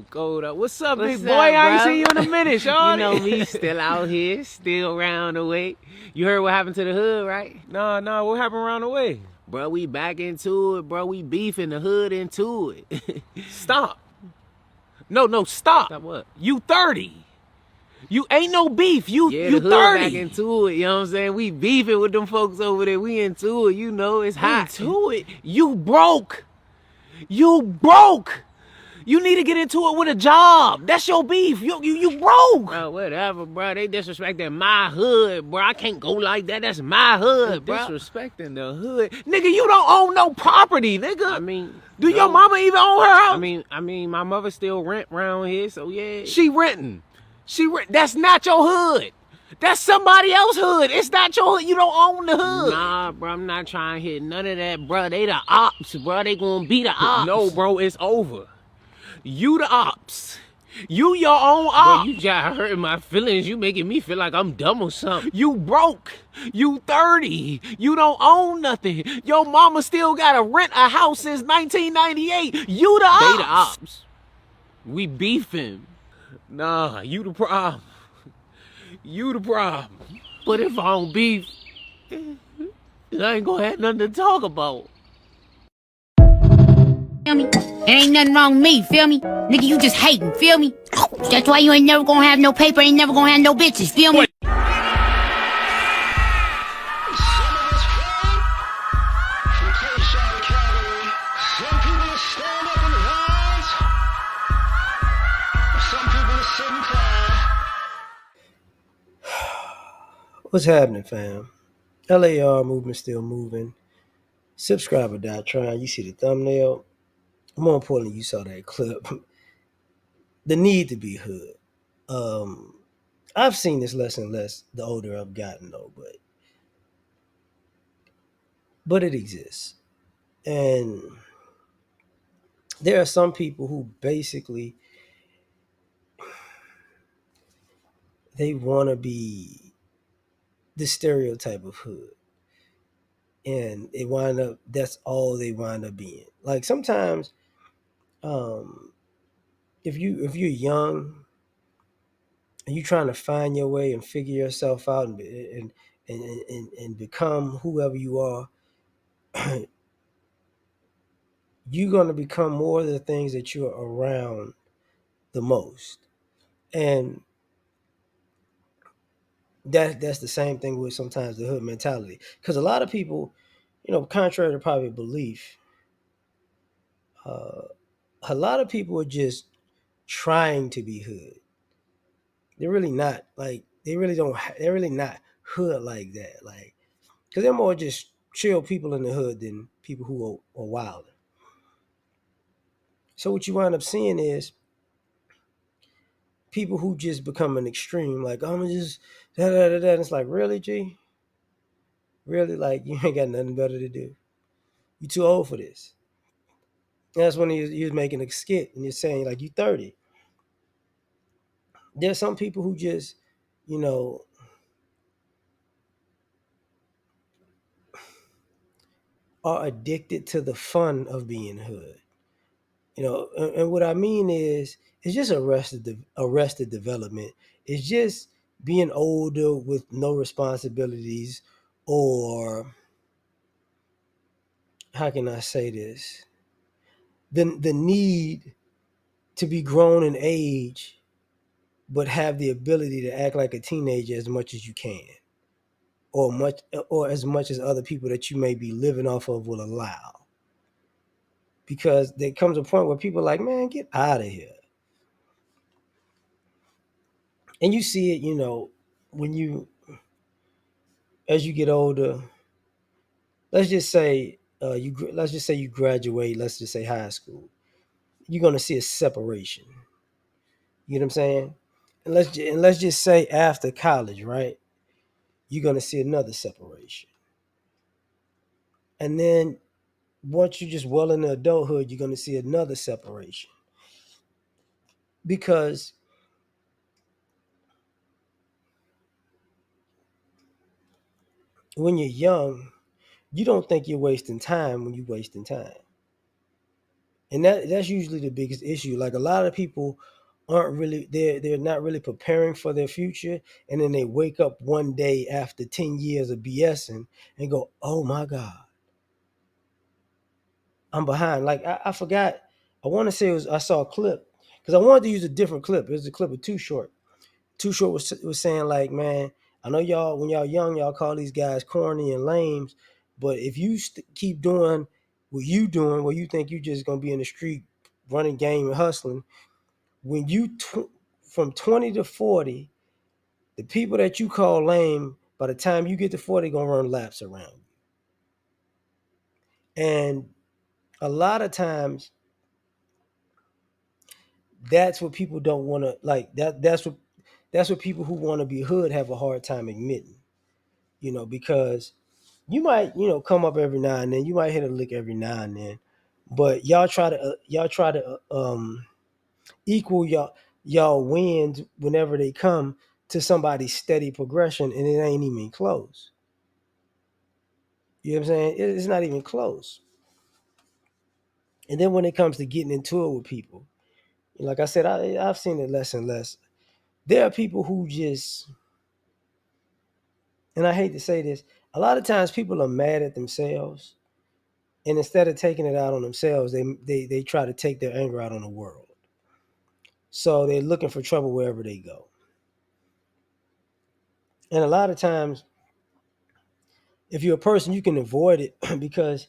Gold up. What's up, What's big boy? up, I ain't bro? seen you in a minute, You shawty. know me, still out here, still round the way. You heard what happened to the hood, right? Nah, what happened around the way? Bro, we back into it, bro. We beefing the hood into it. Stop. No, stop. Stop what? You 30. You ain't no beef. You Yeah, the you hood back 30. into it, you know what I'm saying? We beefing with them folks over there. We into it, you know, it's hot. Into it. You broke. You broke. You need to get into it with a job. That's your beef. You broke. Bro, whatever, bro. They disrespecting my hood, bro. I can't go like that. That's my hood, bro. Disrespecting the hood. Nigga, you don't own no property, nigga. I mean, Do no. your mama even own her house? I mean, my mother still rent around here, so yeah. She renting. That's not your hood. That's somebody else's hood. It's not your hood. You don't own the hood. Nah, bro, I'm not trying to hit none of that, bro. They the ops, bro. They gonna be the ops. No, bro, it's over. You the ops. You your own ops. Bro, you just hurting my feelings. You making me feel like I'm dumb or something. You broke. You 30. You don't own nothing. Your mama still gotta rent a house since 1998. You the ops. They the ops. We beefing. Nah, you the problem. You the problem. But if I don't beef, then I ain't gonna have nothing to talk about. Feel me? There ain't nothing wrong with me, feel me? Nigga, you just hating, feel me? That's why you ain't never gonna have no paper, ain't never gonna have no bitches, feel me? What's happening, fam? L.A.R movement still moving. Subscriber dot trying. You see the thumbnail. More importantly, you saw that clip. The need to be hood. Um, I've seen this less and less the older I've gotten, though, but it exists, and there are some people who basically they want to be the stereotype of hood, and they wind up that's all they wind up being. Like sometimes, um, if you're young and you're trying to find your way and figure yourself out and become whoever you are, you're going to become more of the things that you're around the most. And that's the same thing with sometimes the hood mentality. Because a lot of people, contrary to popular belief, uh, a lot of people are just trying to be hood. They're really not like they really don't. They're really not hood like that. Like because they're more just chill people in the hood than people who are wild. So what you wind up seeing is people who just become an extreme, like I'm just da da da da. And it's like, really, G, really, like you ain't got nothing better to do. You too old for this. And that's when he was making a skit and you're saying like you 30. There's some people who just, you know, are addicted to the fun of being hood. And what I mean is it's just arrested development. It's just being older with no responsibilities, or how can I say this? The need to be grown in age but have the ability to act like a teenager as much as you can, or as much as other people that you may be living off of will allow. Because there comes a point where people are like, man, get out of here. And you see it, when you as you get older. Let's just say you graduate. Let's just say high school. You're gonna see a separation. You know what I'm saying? And let's just say after college, right? You're gonna see another separation. And then once you're just well into adulthood, you're gonna see another separation. Because when you're young, you don't think you're wasting time when you're wasting time. And that's usually the biggest issue. Like a lot of people aren't really they're not really preparing for their future, and then they wake up one day after 10 years of BSing and go, "Oh my god, I'm behind." Like I forgot. I want to say it was I saw a clip because I wanted to use a different clip. It was a clip of Too Short. Too Short was saying like, "Man, I know y'all when y'all young, y'all call these guys corny and lames, but if you keep doing what you doing, where you think you just gonna be in the street running game and hustling, when from 20 to 40, the people that you call lame, by the time you get to 40, gonna run laps around you." And a lot of times that's what people don't want to like that's what people who want to be hood have a hard time admitting, because you might, come up every now and then, you might hit a lick every now and then, but y'all try to equal y'all wins whenever they come to somebody's steady progression, and it ain't even close. You know what I'm saying? It's not even close. And then when it comes to getting into it with people, like I said, I've seen it less and less. There are people who just, and I hate to say this, a lot of times people are mad at themselves, and instead of taking it out on themselves, they try to take their anger out on the world. So they're looking for trouble wherever they go. And a lot of times, if you're a person, you can avoid it because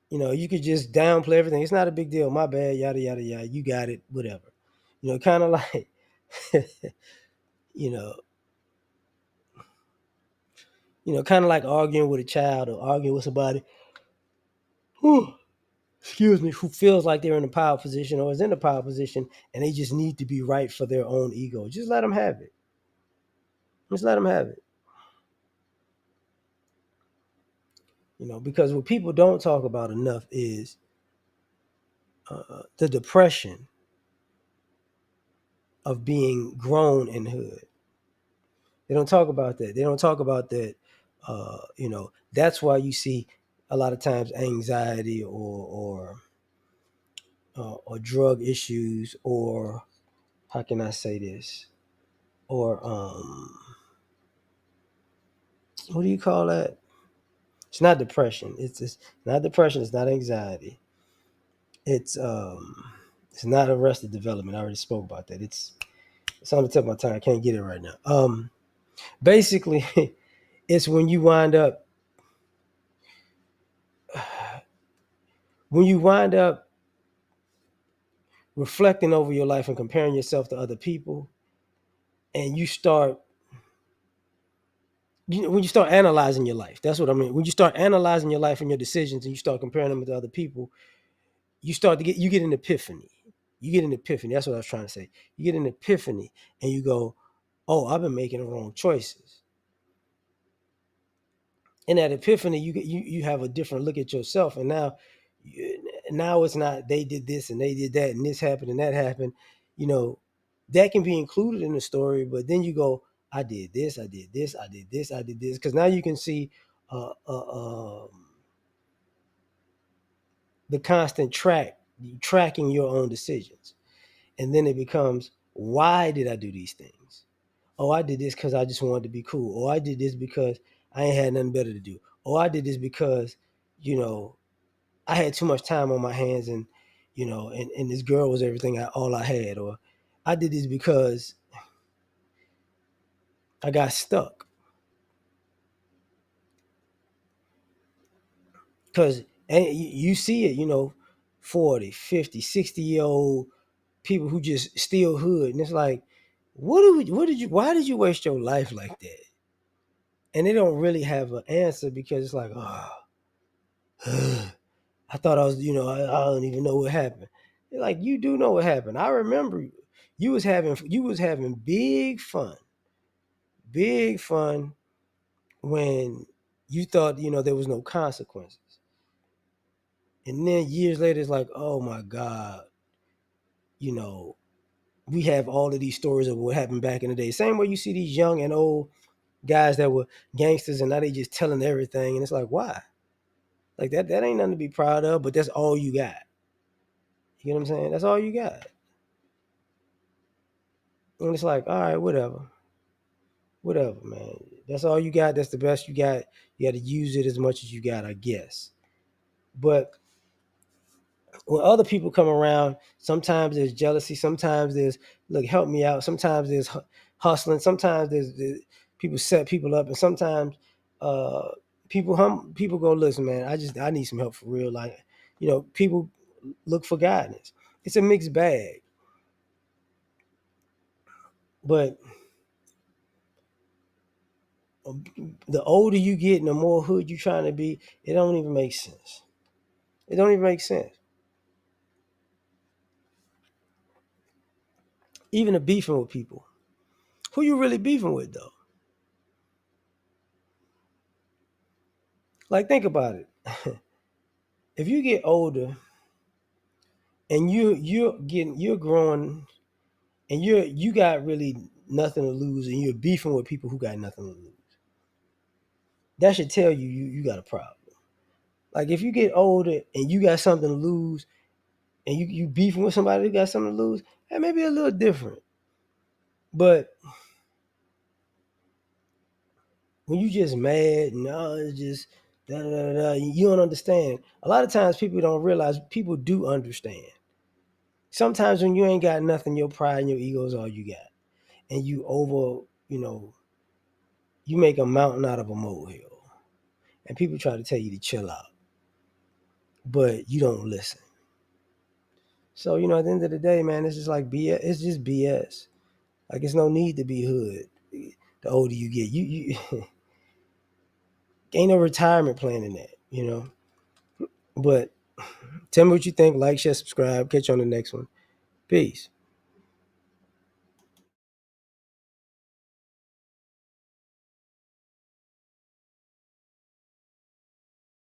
you could just downplay everything. It's not a big deal. My bad. Yada yada yada. You got it. Whatever. Kind of like, you know, kind of like arguing with a child or arguing with somebody. Whew, excuse me, who feels like they're in a power position or is in a power position, and they just need to be right for their own ego. Just let them have it. Just let them have it. Because what people don't talk about enough is the depression of being grown in hood. They don't talk about that. They don't talk about that. That's why you see a lot of times anxiety or drug issues, or how can I say this? Or what do you call that? It's not depression. It's not depression. It's not anxiety. It's um it's not arrested development. I already spoke about that. It's on the tip of my tongue. I can't get it right now. Basically, it's when you wind up reflecting over your life and comparing yourself to other people, and when you start analyzing your life. That's what I mean. When you start analyzing your life and your decisions, and you start comparing them to other people, you get an epiphany. You get an epiphany. That's what I was trying to say. You get an epiphany, and you go, "Oh, I've been making the wrong choices." In that epiphany, you have a different look at yourself, and now it's not they did this and they did that and this happened and that happened. You know that can be included in the story, but then you go, "I did this, I did this, I did this, I did this," because now you can see uh, uh, um, the constant tracking your own decisions, and then it becomes, "Why did I do these things? Oh, I did this because I just wanted to be cool. Or I did this because I ain't had nothing better to do. Or I did this because, you know, I had too much time on my hands, and and this girl was everything all I had. Or I did this because I got stuck." Because you see it, 40, 50, 60-year old people who just steal hood. And it's like, why did you waste your life like that? And they don't really have an answer, because it's like, oh, I thought I was, I don't even know what happened. They're like, you do know what happened. I remember you was having big fun when you thought, there was no consequences. And then years later, it's like, oh my God, you know, we have all of these stories of what happened back in the day. Same way you see these young and old guys that were gangsters, and now they just telling everything. And it's like, why? Like that ain't nothing to be proud of, but that's all you got. You know what I'm saying? That's all you got. And it's like, all right, whatever, man. That's all you got. That's the best you got. You got to use it as much as you got, I guess. But when other people come around, sometimes there's jealousy. Sometimes there's, look, help me out. Sometimes there's hustling. Sometimes there's people set people up, and sometimes uh, people go, listen, man. I need some help for real. Like, people look for guidance. It's a mixed bag, but the older you get and the more hood you trying to be, it don't even make sense. It don't even make sense. Even the beefing with people. Who you really beefing with though? Like think about it. If you get older and you're growing and you got really nothing to lose and you're beefing with people who got nothing to lose, that should tell you got a problem. Like if you get older and you got something to lose and you beefing with somebody who got something to lose, that may be a little different. But when you just mad and it's just da da da da, you don't understand. A lot of times people don't realize people do understand. Sometimes when you ain't got nothing, your pride and your ego is all you got, and you make a mountain out of a molehill, and people try to tell you to chill out, but you don't listen. So at the end of the day, man, it's just like BS. It's just BS. Like it's no need to be hood. The older you get, you ain't no retirement plan in that. But tell me what you think. Like, share, subscribe. Catch you on the next one. Peace.